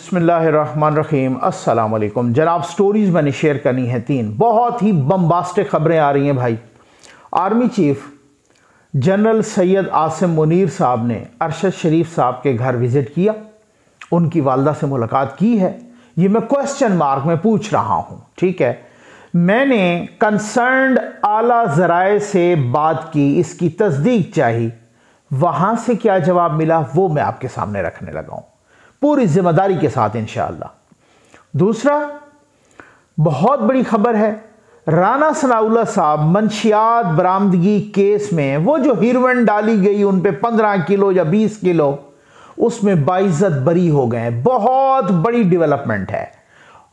बिस्मिल्लाहिर्रहमानिर्रहीम। अस्सलाम वालेकुम जनाब। स्टोरीज़ मैंने शेयर करनी है तीन, बहुत ही बम्बास्टिक ख़बरें आ रही हैं भाई। Army chief general Syed Asim Munir साहब ने अरशद शरीफ साहब के घर विज़िट किया, उनकी वालदा से मुलाकात की है। ये मैं क्वेश्चन मार्क में पूछ रहा हूँ, ठीक है। मैंने कंसर्न्ड आला ज़राए से बात की, इसकी तस्दीक चाहिए, वहाँ से क्या जवाब मिला वो मैं आपके सामने रखने लगा हूँ पूरी जिम्मेदारी के साथ इंशाअल्लाह। दूसरा बहुत बड़ी खबर है, राना सनाउल्लाह साहब मंशियात बरामदगी केस में वो जो हीरोइन डाली गई उन पे 15 किलो या 20 किलो, उसमें बाइज्जत बरी हो गए। बहुत बड़ी डेवलपमेंट है।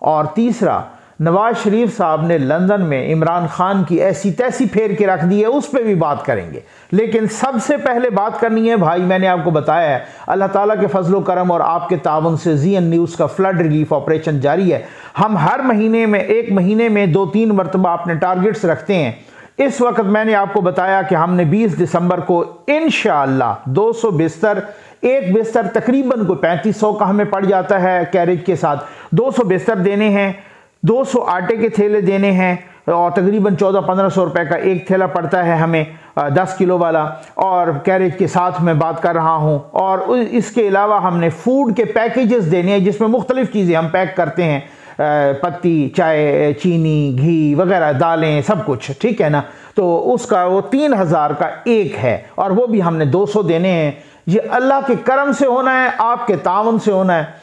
और तीसरा, नवाज शरीफ साहब ने लंदन में इमरान खान की ऐसी तैसी फेर के रख दी है, उस पर भी बात करेंगे। लेकिन सबसे पहले बात करनी है भाई, मैंने आपको बताया है अल्लाह ताला के फजलो करम और आपके तावन से ZN न्यूज़ का फ्लड रिलीफ ऑपरेशन जारी है। हम हर महीने में, एक महीने में 2-3 मरतबा अपने टारगेट्स रखते हैं। इस वक्त मैंने आपको बताया कि हमने 20 दिसंबर को इंशाअल्लाह 200 बिस्तर, एक बिस्तर तकरीबन कोई 3500 का हमें पड़ जाता है कैरेज के साथ, 200 बिस्तर देने हैं, 200 आटे के थैले देने हैं और तकरीबन 1400-1500 रुपए का एक थैला पड़ता है हमें 10 किलो वाला, और कैरेज के साथ मैं बात कर रहा हूं। और इसके अलावा हमने फूड के पैकेजेस देने हैं जिसमें मुख्तलिफ चीज़ें हम पैक करते हैं, पत्ती, चाय, चीनी, घी वगैरह, दालें, सब कुछ, ठीक है ना। तो उसका वो 3000 का एक है और वो भी हमने 200 देने हैं। ये अल्लाह के करम से होना है, आपके तावन से होना है।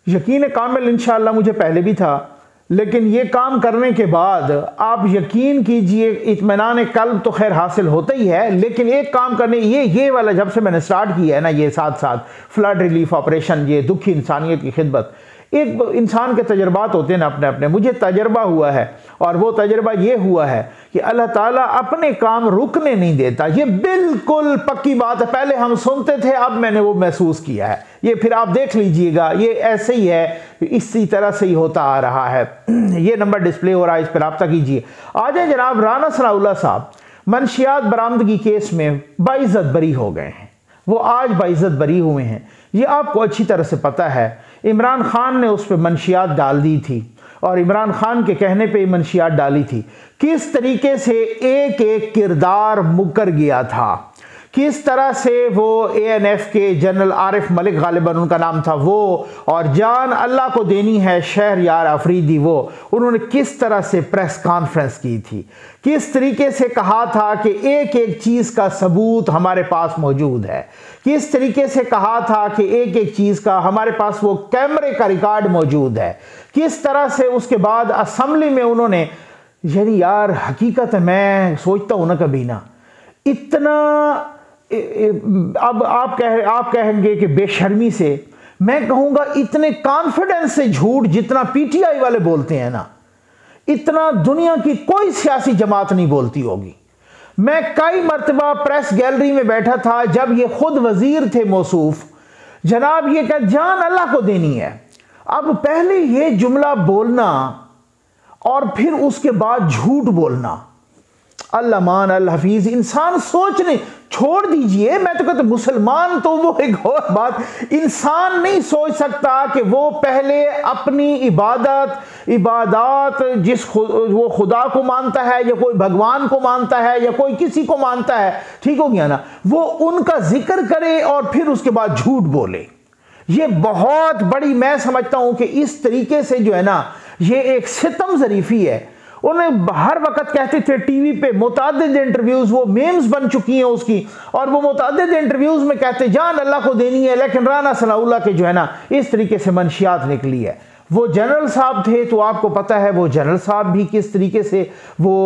यकीन कामिल इंशाअल्लाह मुझे पहले भी था, लेकिन ये काम करने के बाद आप यकीन कीजिए इत्मीनान कल्ब तो खैर हासिल होता ही है। लेकिन एक काम करने, ये वाला जब से मैंने स्टार्ट किया है ना, ये साथ साथ फ्लड रिलीफ ऑपरेशन, ये दुखी इंसानियत की खिदमत, एक इंसान के तजर्बात होते हैं ना अपने अपने। मुझे तजर्बा हुआ है और वो तजर्बा ये हुआ है कि अल्लाह ताला अपने काम रुकने नहीं देता। ये बिल्कुल पक्की बात है, पहले हम सुनते थे, अब मैंने वो महसूस किया है। ये फिर आप देख लीजिएगा, ये ऐसे ही है, इसी तरह से ही होता आ रहा है। ये नंबर डिस्प्ले हो रहा है, इस पर रब्ता कीजिए। आ जाए जनाब, राना सनाउल्लाह साहब मंशियात बरामदगी केस में बाइज्जत बरी हो गए हैं। वो आज बाइज्जत बरी हुए हैं, ये आपको अच्छी तरह से पता है। इमरान खान ने उस पर मंशियात डाल दी थी और इमरान खान के कहने पे मंशियात डाली थी। किस तरीके से एक एक किरदार मुकर गया था, किस तरह से वो ANF के जनरल आरिफ मलिक गालिबन उनका नाम था वो, और जान अल्लाह को देनी है शहरयार अफरीदी, वो उन्होंने किस तरह से प्रेस कॉन्फ्रेंस की थी, किस तरीके से कहा था कि एक एक चीज़ का सबूत हमारे पास मौजूद है, किस तरीके से कहा था कि एक एक चीज़ का हमारे पास वो कैमरे का रिकॉर्ड मौजूद है, किस तरह से उसके बाद असम्बली में उन्होंने, यानी यार हकीकत मैं सोचता हूँ ना कभी ना, इतना, अब आप कहेंगे कि बेशर्मी से, मैं कहूँगा इतने कॉन्फिडेंस से झूठ जितना PTI वाले बोलते हैं ना, इतना दुनिया की कोई सियासी जमात नहीं बोलती होगी। मैं कई मरतबा प्रेस गैलरी में बैठा था जब ये खुद वजीर थे मौसूफ, जनाब ये क्या जान अल्लाह को देनी है। अब पहले ये जुमला बोलना और फिर उसके बाद झूठ बोलना, अल्लाह मान अल हफीज, इंसान सोचने छोड़ दीजिए। मैं तो कहता मुसलमान तो वो एक और बात, इंसान नहीं सोच सकता कि वो पहले अपनी इबादत वो खुदा को मानता है या कोई भगवान को मानता है या कोई किसी को मानता है, ठीक हो गया ना, वो उनका जिक्र करे और फिर उसके बाद झूठ बोले। ये बहुत बड़ी, मैं समझता हूं कि इस तरीके से जो है ना, ये एक सितम ज़रीफ़ी है। उन्हें हर वक्त कहते थे टीवी पे मुतादिद इंटरव्यूज, वो मेम्स बन चुकी हैं उसकी, और वो मुतादिद इंटरव्यूज में कहते जान अल्लाह को देनी है। लेकिन राना सनाउल्लाह के जो है ना इस तरीके से मंशियात निकली है। वो जनरल साहब थे तो आपको पता है वो जनरल साहब भी किस तरीके से वो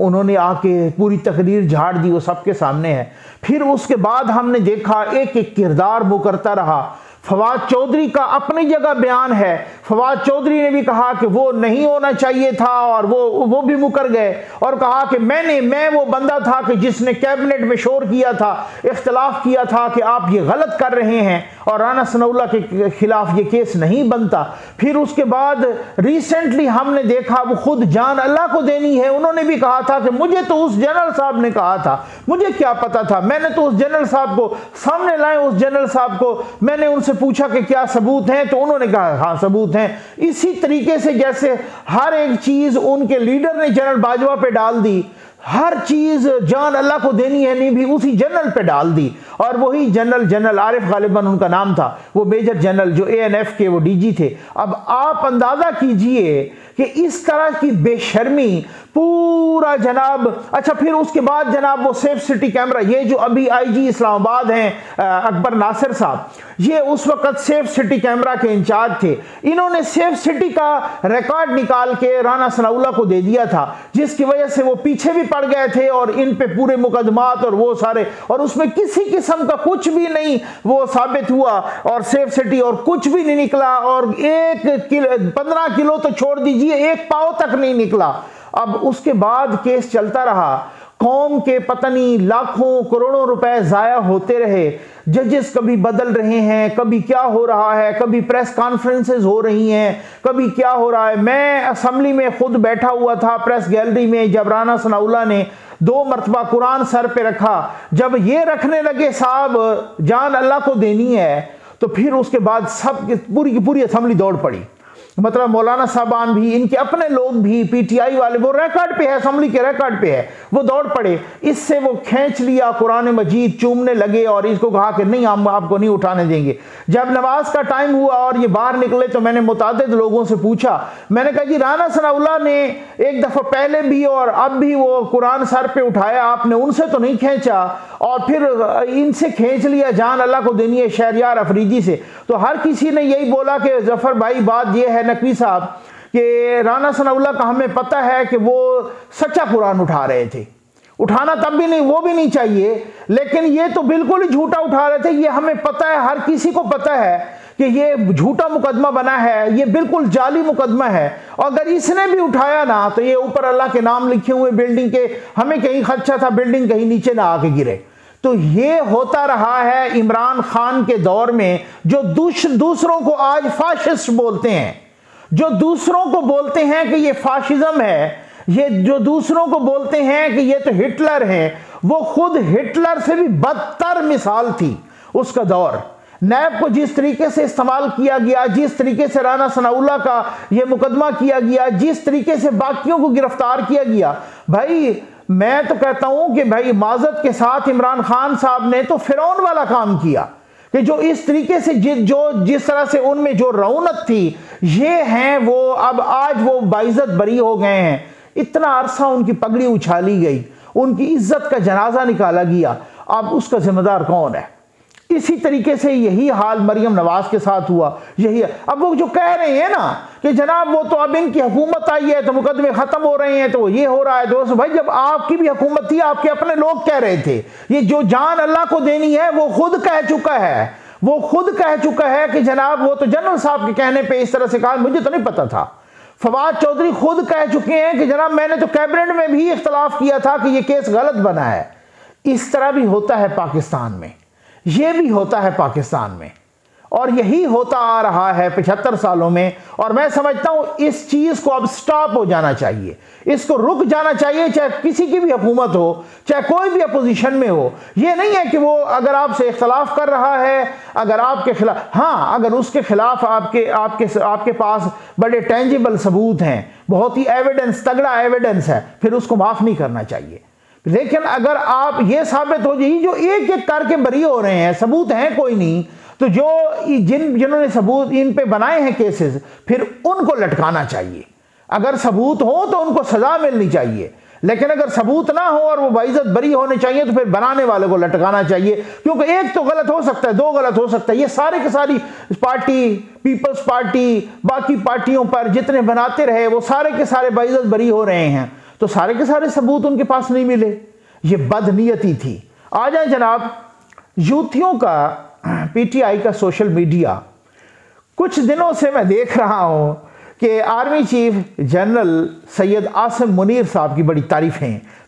उन्होंने आके पूरी तकरीर झाड़ दी, वो सबके सामने है। फिर उसके बाद हमने देखा एक एक किरदार मुकरता रहा। फवाद चौधरी का अपनी जगह बयान है, फवाद चौधरी ने भी कहा कि वो नहीं होना चाहिए था और वो भी मुकर गए और कहा कि मैं वो बंदा था कि जिसने कैबिनेट में शोर किया था, इख्तलाफ किया था कि आप ये गलत कर रहे हैं और राना सनाउल्लाह के खिलाफ ये केस नहीं बनता। फिर उसके बाद रिसेंटली हमने देखा वो खुद जान अल्लाह को देनी है, उन्होंने भी कहा था कि मुझे तो उस जनरल साहब ने कहा था, मुझे क्या पता था, मैंने तो उस जनरल साहब को सामने लाए, उस जनरल साहब को मैंने उनसे उनसे पूछा कि क्या सबूत हैं, तो उन्होंने कहा हाँ सबूत हैं। इसी तरीके से जैसे हर एक चीज उनके लीडर ने जनरल बाजवा पे डाल दी, हर चीज जान अल्लाह को देनी है नहीं भी उसी जनरल पे डाल दी। और वही जनरल आरिफ गालिबन उनका नाम था, वो मेजर जनरल जो ANF के वो DG थे। अब आप अंदाजा कीजिए कि इस तरह की बेशर्मी पूरा जनाब। अच्छा, फिर उसके बाद जनाब वो सेफ सिटी कैमरा, ये जो अभी IG इस्लामाबाद हैं अकबर नासिर साहब, ये उस वक्त सेफ सिटी कैमरा के इंचार्ज थे। इन्होंने सेफ सिटी का रिकॉर्ड निकाल के राना सनाउल्लाह को दे दिया था, जिसकी वजह से वो पीछे भी पड़ गए थे और इन पे पूरे मुकदमात और वो सारे, और उसमें किसी किस्म का कुछ भी नहीं वो साबित हुआ और सेफ सिटी और कुछ भी नहीं निकला। और 15 किलो तो छोड़ दीजिए, 1 पाव तक नहीं निकला। अब उसके बाद केस चलता रहा, कौम के पता नहीं लाखों करोड़ों रुपए जाया होते रहे, जजेस कभी बदल रहे हैं, कभी क्या हो रहा है, कभी प्रेस कॉन्फ्रेंसेस हो रही हैं, कभी क्या हो रहा है। मैं असेंबली में खुद बैठा हुआ था प्रेस गैलरी में, जब राना सनाउल्लाह ने 2 मरतबा कुरान सर पे रखा, जब ये रखने लगे साहब जान अल्लाह को देनी है, तो फिर उसके बाद सब पूरी की पूरी असेंबली दौड़ पड़ी। मतलब मौलाना साहबान भी, इनके अपने लोग भी, PTI वाले, वो रिकॉर्ड पे है, असेंबली के रिकॉर्ड पे है, वो दौड़ पड़े। इससे वो खींच लिया कुरान मजीद, चूमने लगे और इसको कहा कि नहीं हम आपको नहीं उठाने देंगे। जब नमाज का टाइम हुआ और ये बाहर निकले तो मैंने मुतादिद लोगों से पूछा, मैंने कहा जी राना सनाउल्लाह ने एक दफ़ा पहले भी और अब भी वो कुरान सर पे उठाया, आपने उनसे तो नहीं खींचा और फिर इनसे खींच लिया जान अल्लाह को देनी है शहरियार अफरीदी से। तो हर किसी ने यही बोला कि जफर भाई बात यह है नकवी साहब कि राना सनाउल्लाह का हमें पता है कि वो सच्चा कुरान उठा रहे थे, उठाना तब भी नहीं, वो भी नहीं चाहिए, लेकिन ये तो बिल्कुल ही झूठा उठा रहे थे। ये हमें पता है, हर किसी को पता है कि ये झूठा मुकदमा बना है, ये बिल्कुल जाली मुकदमा है। और अगर इसने भी उठाया ना तो ये ऊपर अल्लाह के नाम लिखे हुए बिल्डिंग के, हमें कहीं खदशा था बिल्डिंग कहीं नीचे ना आके गिरे। तो ये होता रहा है इमरान खान के दौर में, जो दूसरों को आज फाशिस्ट बोलते हैं, जो दूसरों को बोलते हैं कि ये फाशिज्म है, ये जो दूसरों को बोलते हैं कि ये तो हिटलर है, वो खुद हिटलर से भी बदतर मिसाल थी उसका दौर। नैब को जिस तरीके से इस्तेमाल किया गया, जिस तरीके से राना सनाउल्लाह का ये मुकदमा किया गया, जिस तरीके से बाकियों को गिरफ्तार किया गया, भाई मैं तो कहता हूं कि भाई माजरत के साथ इमरान खान साहब ने तो फिरौन वाला काम किया कि जो इस तरीके से जिस तरह से उनमें जो रौनक थी, ये हैं वो अब आज वो बाइज्जत बरी हो गए हैं। इतना अरसा उनकी पगड़ी उछाली गई, उनकी इज्जत का जनाजा निकाला गया, अब उसका जिम्मेदार कौन है? इसी तरीके से यही हाल मरियम नवाज के साथ हुआ, यही। अब वो जो कह रहे हैं ना कि जनाब वो तो अब इनकी हुकूमत आई है तो मुकदमे खत्म हो रहे हैं, तो ये हो रहा है। दोस्तों भाई, जब आपकी भी हुकूमत थी, आपके अपने लोग कह रहे थे ये जो जान अल्लाह को देनी है, वो खुद कह चुका है, वो खुद कह चुका है कि जनाब वो तो जनरल साहब के कहने पर इस तरह से कहा, मुझे तो नहीं पता था। फवाद चौधरी खुद कह चुके हैं कि जनाब मैंने तो कैबिनेट में भी इख्तलाफ किया था कि ये केस गलत बना है। इस तरह भी होता है पाकिस्तान में, ये भी होता है पाकिस्तान में, और यही होता आ रहा है 75 सालों में। और मैं समझता हूं इस चीज को अब स्टॉप हो जाना चाहिए, इसको रुक जाना चाहिए, चाहे किसी की भी हुकूमत हो, चाहे कोई भी अपोजिशन में हो। ये नहीं है कि वो अगर आपसे इख्तलाफ कर रहा है, अगर आपके खिलाफ, हाँ अगर उसके खिलाफ आपके पास बड़े टेंजिबल सबूत हैं, बहुत ही एविडेंस, तगड़ा एविडेंस है, फिर उसको माफ नहीं करना चाहिए। लेकिन अगर आप ये साबित हो जाए जो एक एक करके बरी हो रहे हैं, सबूत हैं कोई नहीं, तो जो जिन्होंने सबूत इन पे बनाए हैं केसेस, फिर उनको लटकाना चाहिए। अगर सबूत हो तो उनको सजा मिलनी चाहिए, लेकिन अगर सबूत ना हो और वो बाइज्जत बरी होने चाहिए तो फिर बनाने वाले को लटकाना चाहिए। क्योंकि एक तो गलत हो सकता है, 2 गलत हो सकता है, ये सारे के सारी पार्टी, पीपल्स पार्टी, बाकी पार्टियों पर जितने बनाते रहे वो सारे के सारे बाइज्जत बरी हो रहे हैं, तो सारे के सारे सबूत उनके पास नहीं मिले। ये बदनीयती थी। आ जाए जनाब, यूथियों का PTI का सोशल मीडिया, कुछ दिनों से मैं देख रहा हूं कि army chief general Syed Asim Munir साहब की बड़ी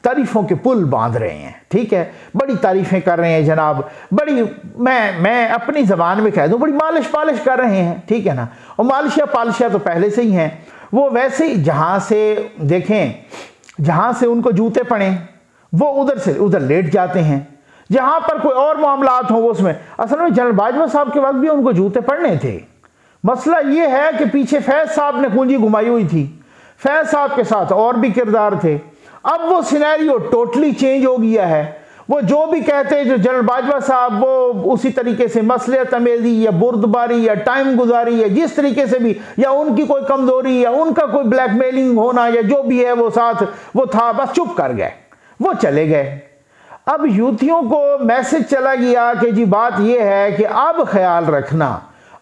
तारीफों के पुल बांध रहे हैं, ठीक है, बड़ी तारीफें कर रहे हैं जनाब, बड़ी मैं अपनी ज़बान में कह दूं बड़ी मालिश पालिश कर रहे हैं, ठीक है ना। और मालिशिया तो पहले से ही हैं, वो वैसे ही जहाँ से देखें, जहाँ से उनको जूते पड़े वो उधर से उधर लेट जाते हैं, जहां पर कोई और मामलात हो उसमें। असल में जनरल बाजवा साहब के वक्त भी उनको जूते पड़ने थे। मसला ये है कि पीछे फैज साहब ने कुंजी घुमाई हुई थी, फैज साहब के साथ और भी किरदार थे। अब वो सिनेरियो टोटली चेंज हो गया है। वो जो भी कहते हैं जो जनरल बाजवा साहब, वो उसी तरीके से मसलियत अमेज़ी या बुर्दबारी या टाइम गुजारी या जिस तरीके से भी, या उनकी कोई कमज़ोरी या उनका कोई ब्लैकमेलिंग होना या जो भी है वो साथ वो था, बस चुप कर गए, वो चले गए। अब यूथियों को मैसेज चला गया कि जी बात यह है कि अब ख्याल रखना,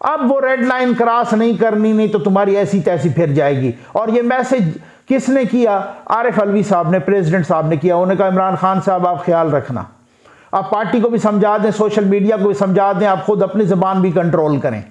अब वो रेड लाइन क्रॉस नहीं करनी, नहीं तो तुम्हारी ऐसी तैसी फिर जाएगी। और ये मैसेज किसने किया? आरिफ अलवी साहब ने, प्रेसिडेंट साहब ने किया। उन्होंने कहा इमरान खान साहब आप ख्याल रखना, आप पार्टी को भी समझा दें, सोशल मीडिया को भी समझा दें, आप खुद अपनी ज़बान भी कंट्रोल करें।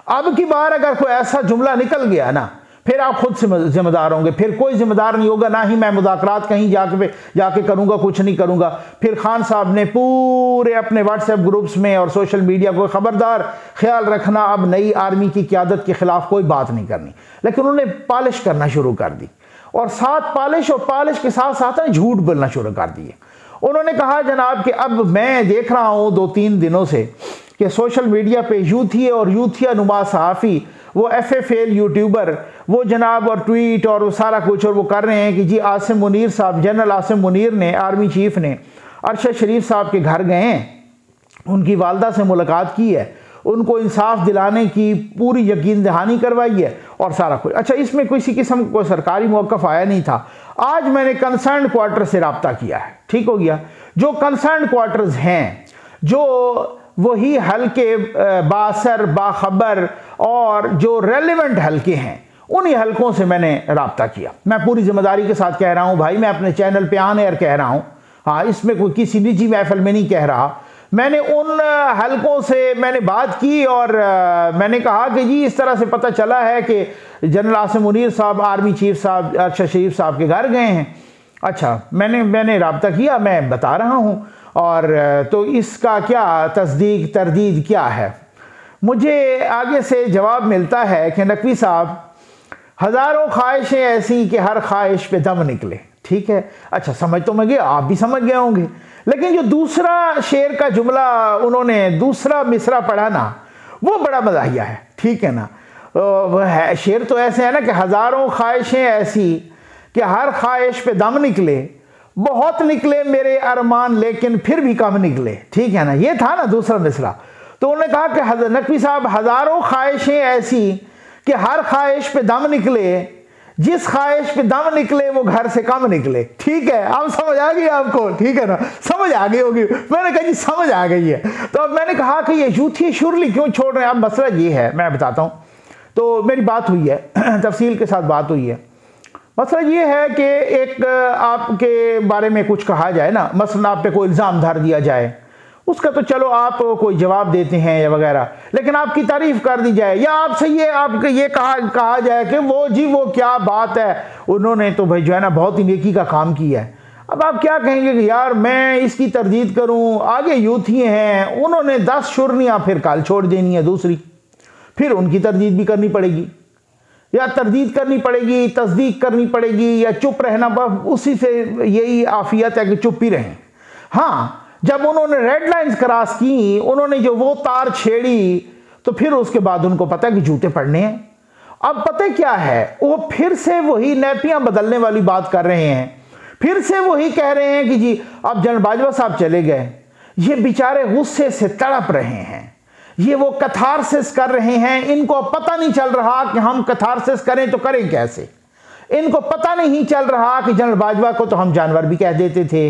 अब की बार अगर कोई ऐसा जुमला निकल गया ना, फिर आप खुद से जिम्मेदार होंगे, फिर कोई जिम्मेदार नहीं होगा, ना ही मैं मुज़ाकरात कहीं जाके करूंगा, कुछ नहीं करूंगा। फिर खान साहब ने पूरे अपने व्हाट्सएप ग्रुप्स में और सोशल मीडिया को, खबरदार ख्याल रखना अब नई आर्मी की क़यादत के खिलाफ कोई बात नहीं करनी। लेकिन उन्होंने पॉलिश करना शुरू कर दी, और साथ पॉलिश के साथ साथ झूठ बोलना शुरू कर दिए। उन्होंने कहा जनाब कि अब मैं देख रहा हूं 2-3 दिनों से कि सोशल मीडिया पे यूथिया और यूथिया नुमा सहाफ़ी, वो FFL यूट्यूबर, वो जनाब और ट्वीट और वो सारा कुछ और वो कर रहे हैं कि जी आसिम मुनीर साहब, जनरल आसिम मुनीर ने, आर्मी चीफ ने अरशद शरीफ साहब के घर गए हैं, उनकी वालदा से मुलाकात की है, उनको इंसाफ दिलाने की पूरी यकीन दहानी करवाई है और सारा कुछ। अच्छा, इसमें किसी किस्म का कोई सरकारी मौक़िफ़ आया नहीं था। आज मैंने कंसर्न क्वार्टर से रब्ता किया है, ठीक हो गया। जो कंसर्न क्वार्टर्स हैं, जो वही हल्के बासर, बाखबर और जो रेलिवेंट हल्के हैं, उन्हीं हल्कों से मैंने रब्ता किया। मैं पूरी जिम्मेदारी के साथ कह रहा हूँ भाई, मैं अपने चैनल पे ऑन एयर कह रहा हूँ, हाँ, इसमें कोई किसी निजी महफिल में नहीं कह रहा। मैंने उन हल्कों से मैंने बात की और मैंने कहा कि जी इस तरह से पता चला है कि जनरल आसिम मुनीर साहब, आर्मी चीफ साहब अरशद शरीफ साहब के घर गए हैं। अच्छा, मैंने रब्ता किया, मैं बता रहा हूँ। और तो इसका क्या तस्दीक तरदीद क्या है? मुझे आगे से जवाब मिलता है कि नकवी साहब, हज़ारों ख्वाहिशें ऐसी कि हर ख्वाहिश पे दम निकले। ठीक है, अच्छा समझ तो मैं गया, आप भी समझ गए होंगे। लेकिन जो दूसरा शेर का जुमला उन्होंने, दूसरा मिसरा पढ़ा ना, वो बड़ा मज़ाहिया है, ठीक है ना। वह है शेर तो ऐसे है ना कि हज़ारों ख्वाहिशें ऐसी कि हर ख्वाहिश पे दम निकले, बहुत निकले मेरे अरमान लेकिन फिर भी कम निकले, ठीक है ना। ये था ना दूसरा मिसरा। तो उन्होंने कहा कि नकवी साहब, हज़ारों ख्वाहिशें ऐसी कि हर ख्वाहिश पे दम निकले, जिस ख्वाहिश पे दम निकले वो घर से कम निकले। ठीक है, अब समझ आ गई आपको, ठीक है ना, समझ आ गई होगी। मैंने कहा जी समझ आ गई है। तो अब मैंने कहा कि ये यूथी शुरली क्यों छोड़ रहे हैं? अब मसला ये है, मैं बताता हूँ। तो मेरी बात हुई है, तफसील के साथ बात हुई है। मसला ये है कि एक आपके बारे में कुछ कहा जाए ना, मसलन आप पे कोई इल्ज़ाम धर दिया जाए, उसका तो चलो आप कोई जवाब देते हैं या वगैरह, लेकिन आपकी तारीफ कर दी जाए या आपसे ये कहा जाए कि वो क्या बात है, उन्होंने तो भाई जो है ना बहुत ही नेकी का काम किया है। अब आप क्या कहेंगे कि यार मैं इसकी तरदीद करूं, आगे यूथी हैं, उन्होंने 10 शुरनियाँ फिर काल छोड़ देनी है दूसरी, फिर उनकी तरदीद भी करनी पड़ेगी, या तरदीद करनी पड़ेगी, तस्दीक करनी पड़ेगी, या चुप रहना, उसी से यही आफियत है कि चुप ही रहें। हाँ, जब उन्होंने रेड लाइंस क्रॉस की, उन्होंने जो वो तार छेड़ी, तो फिर उसके बाद उनको पता है कि जूते पड़ने हैं। अब पता क्या है, वो फिर से वही नैपियां बदलने वाली बात कर रहे हैं, फिर से वही कह रहे हैं कि जी अब जनरल बाजवा साहब चले गए, ये बेचारे गुस्से से तड़प रहे हैं, ये वो कथारसिस कर रहे हैं, इनको पता नहीं चल रहा कि हम कथारसिस करें तो करें कैसे। इनको पता नहीं चल रहा कि जनरल बाजवा को तो हम जानवर भी कह देते थे,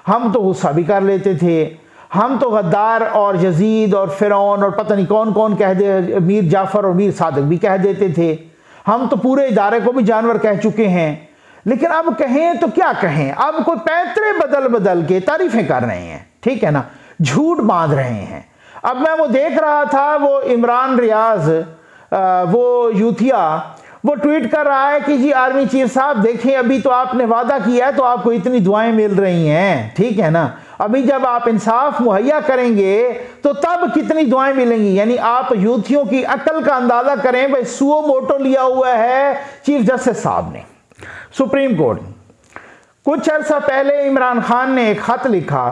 हम तो गुस्सा भी कर लेते थे, हम तो गद्दार और यजीद और फिरौन और पता नहीं कौन कौन कह दे, मीर जाफ़र और मीर सादिक भी कह देते थे, हम तो पूरे इदारे को भी जानवर कह चुके हैं। लेकिन अब कहें तो क्या कहें, अब कोई पैतरे बदल बदल के तारीफें कर रहे हैं, ठीक है ना, झूठ बांध रहे हैं। अब मैं वो देख रहा था, वो इमरान रियाज, वो यूथिया, वो ट्वीट कर रहा है कि जी आर्मी चीफ साहब देखें, अभी तो आपने वादा किया है तो आपको इतनी दुआएं मिल रही हैं, ठीक है ना, अभी जब आप इंसाफ मुहैया करेंगे तो तब कितनी दुआएं मिलेंगी। यानी आप यूथियों की अकल का अंदाजा करें। भाई सुओ मोटो लिया हुआ है चीफ जस्टिस साहब ने, सुप्रीम कोर्ट। कुछ अर्सा पहले इमरान खान ने एक खत लिखा,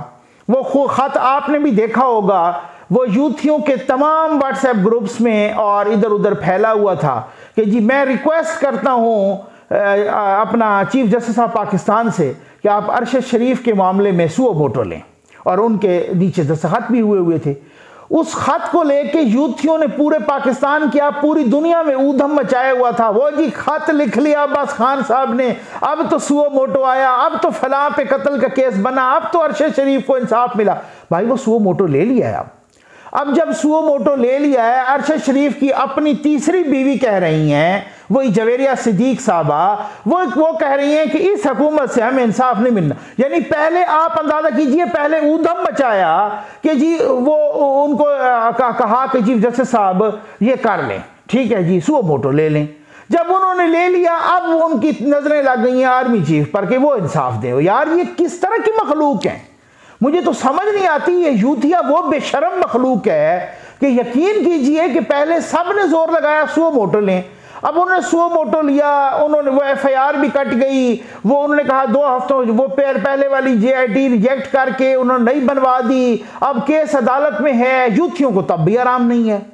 वो ख़त आपने भी देखा होगा, वो यूथियों के तमाम व्हाट्सएप ग्रुप्स में और इधर उधर फैला हुआ था कि जी मैं रिक्वेस्ट करता हूँ अपना चीफ जस्टिस ऑफ पाकिस्तान से कि आप अरशद शरीफ के मामले में सुओ मोटो लें, और उनके नीचे दस्तखत भी हुए थे। उस खत को लेके यूथियों ने पूरे पाकिस्तान की, पूरी दुनिया में ऊधम मचाया हुआ था। वो जी खत लिख लिया अब्बास खान साहब ने, अब तो सुओ मोटो आया, अब तो फलां पे कत्ल का केस बना, अब तो अरशद शरीफ को इंसाफ मिला। भाई वो सुओ मोटो ले लिया है। अब जब सुओ मोटो ले लिया है, अरशद शरीफ की अपनी तीसरी बीवी कह रही हैं, वही जवेरिया सिद्दीक साहबा, वो कह रही हैं कि इस हुकूमत से हमें इंसाफ नहीं मिलना। यानी पहले आप अंदाजा कीजिए, पहले ऊधम मचाया कि जी वो उनको कहा कि चीफ जस्टिस साहब ये कर लें, ठीक है जी सुओ मोटो ले लें। जब उन्होंने ले लिया, अब उनकी नजरें लग गई हैं आर्मी चीफ पर कि वो इंसाफ दे। यार ये किस तरह की मखलूक है, मुझे तो समझ नहीं आती। ये यूथिया वो बेशरम मखलूक है कि यकीन कीजिए कि पहले सब ने जोर लगाया सुओ मोटो लें, अब उन्होंने सुओ मोटो लिया, उन्होंने वो FIR भी कट गई, वो उन्होंने कहा 2 हफ्तों वो पहले वाली JIT रिजेक्ट करके उन्होंने नई बनवा दी, अब केस अदालत में है। यूथियों को तब भी आराम नहीं है,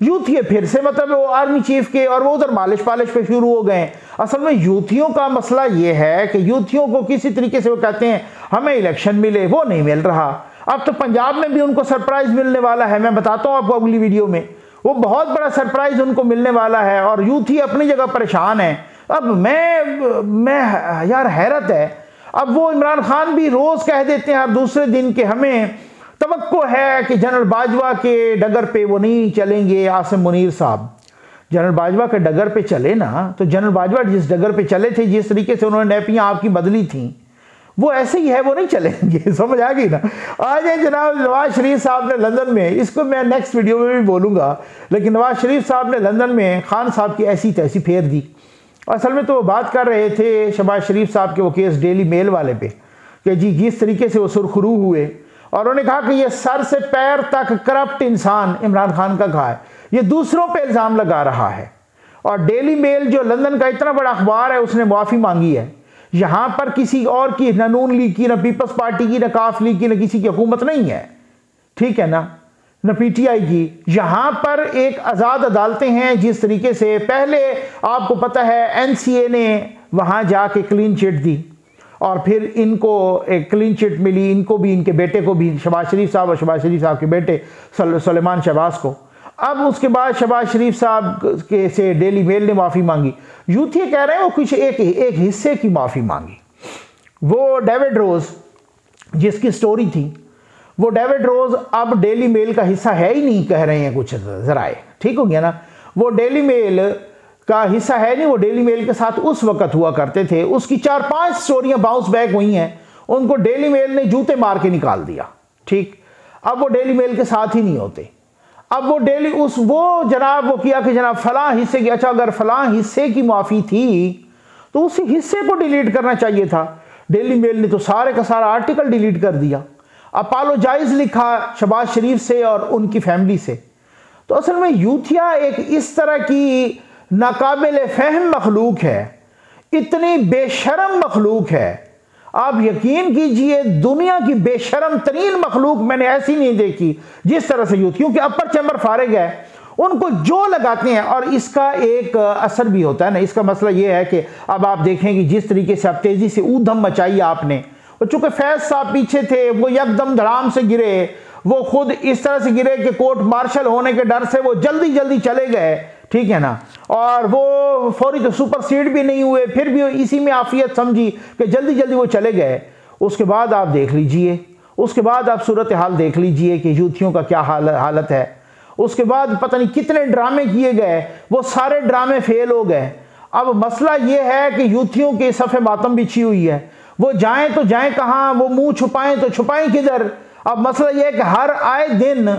यूथिये फिर से मतलब वो आर्मी चीफ के और वो उधर मालिश पालिश पे शुरू हो गए। असल में यूथियों का मसला ये है कि यूथियों को किसी तरीके से वो कहते हैं हमें इलेक्शन मिले, वो नहीं मिल रहा। अब तो पंजाब में भी उनको सरप्राइज मिलने वाला है, मैं बताता हूँ आपको अगली वीडियो में, वो बहुत बड़ा सरप्राइज उनको मिलने वाला है। और यूथ ही अपनी जगह परेशान है। अब मैं यार हैरत है, अब वो इमरान खान भी रोज कह देते हैं हर दूसरे दिन कि हमें तवक्को है कि जनरल बाजवा के डगर पे वो नहीं चलेंगे आसिम मुनीर साहब। जनरल बाजवा के डगर पे चले ना, तो जनरल बाजवा जिस डगर पे चले थे, जिस तरीके से उन्होंने नैपियां आपकी बदली थी, वो ऐसे ही है, वो नहीं चलेंगे। समझ आ गई ना। आज है जनाब नवाज शरीफ साहब ने लंदन में, इसको मैं नेक्स्ट वीडियो में भी बोलूँगा, लेकिन नवाज शरीफ साहब ने लंदन में खान साहब की ऐसी तैसी फेर दी। असल में तो वो बात कर रहे थे शहबाज शरीफ साहब के वो केस डेली मेल वाले पे कि जी जिस तरीके से वो सुरखरू हुए, और उन्होंने कहा कि ये सर से पैर तक करप्ट इंसान इमरान खान का कहा है, ये दूसरों पे इल्ज़ाम लगा रहा है। और डेली मेल जो लंदन का इतना बड़ा अखबार है, उसने माफ़ी मांगी है। यहाँ पर किसी और की, न नून लीग की, न पीपल्स पार्टी की, न काफ लीग की, न किसी की हुकूमत नहीं है, ठीक है ना, न PTI की। यहाँ पर एक आज़ाद अदालतें हैं। जिस तरीके से पहले आपको पता है NCA ने वहाँ जाके क्लीन चिट दी, और फिर इनको एक क्लीन चिट मिली, इनको भी, इनके बेटे को भी, शहबाज शरीफ साहब और शहबाज शरीफ साहब के बेटे सुलेमान शहबाज को। अब उसके बाद शहबाज शरीफ साहब के से डेली मेल ने माफ़ी मांगी। यूथ ये कह रहे हैं वो कुछ एक हिस्से की माफ़ी मांगी। वो डेविड रोज जिसकी स्टोरी थी, वो डेविड रोज अब डेली मेल का हिस्सा है ही नहीं, कह रहे हैं कुछ जराए, ठीक हो गया ना। वो डेली मेल का हिस्सा है नहीं, वो डेली मेल के साथ उस वक्त हुआ करते थे। उसकी 4-5 स्टोरियां बाउंस बैक हुई हैं, उनको डेली मेल ने जूते मार के निकाल दिया, ठीक। अब वो डेली मेल के साथ ही नहीं होते। अब वो डेली वो जनाब वो किया कि जनाब फलां हिस्से की, अच्छा अगर फलां हिस्से की माफ़ी थी तो उसी हिस्से को डिलीट करना चाहिए था। डेली मेल ने तो सारे का सारा आर्टिकल डिलीट कर दिया, अपोलोजाइज लिखा शहबाज शरीफ से और उनकी फैमिली से। तो असल में यूथिया एक इस तरह की नाकाबिल फहम मखलूक है, इतनी बेशरम मखलूक है, आप यकीन कीजिए दुनिया की बेशरम तरीन मखलूक मैंने ऐसी नहीं देखी जिस तरह से यूथ, क्योंकि अपर चैम्बर फारिग है, उनको जो लगाते हैं। और इसका एक असर भी होता है ना। इसका मसला ये है कि अब आप देखेंगे जिस तरीके से आप तेजी से ऊधम मचाई आपने, और चूंकि फैज साहब पीछे थे, वो एकदम धड़ाम से गिरे, वो खुद इस तरह से गिरे कि कोर्ट मार्शल होने के डर से वो जल्दी जल्दी चले गए, ठीक है ना। और वो फौरी तो सुपरसीड भी नहीं हुए, फिर भी इसी में आफियत समझी कि जल्दी जल्दी वो चले गए। उसके बाद आप देख लीजिए, उसके बाद आप सूरत हाल देख लीजिए कि यूथियों का क्या हालत है। उसके बाद पता नहीं कितने ड्रामे किए गए, वो सारे ड्रामे फेल हो गए। अब मसला ये है कि यूथियों के सफ़े मातम बिछी हुई है, वो जाएं तो जाएं कहाँ, वो मुंह छुपाएं तो छुपाएं किधर। अब मसला ये है कि हर आए दिन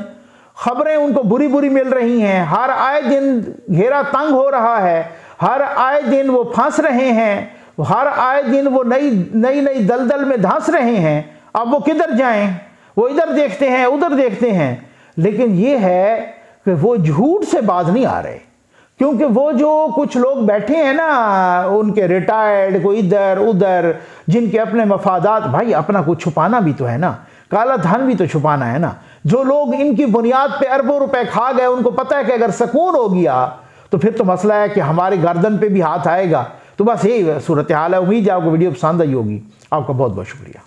खबरें उनको बुरी बुरी मिल रही हैं, हर आए दिन घेरा तंग हो रहा है, हर आए दिन वो फंस रहे हैं, हर आए दिन वो नई नई दलदल में धंस रहे हैं। अब वो किधर जाएं, वो इधर देखते हैं उधर देखते हैं, लेकिन ये है कि वो झूठ से बाज नहीं आ रहे। क्योंकि वो जो कुछ लोग बैठे हैं ना, उनके रिटायर्ड, कोई इधर उधर, जिनके अपने मफादात, भाई अपना कुछ छुपाना भी तो है ना। काला धन भी तो छुपाना है ना। जो लोग इनकी बुनियाद पे अरबों रुपए खा गए, उनको पता है कि अगर सुकून हो गया तो फिर तो मसला है कि हमारे गर्दन पे भी हाथ आएगा। तो बस यही सूरत हाल है। उम्मीद है आपको वीडियो पसंद आई होगी। आपका बहुत बहुत शुक्रिया।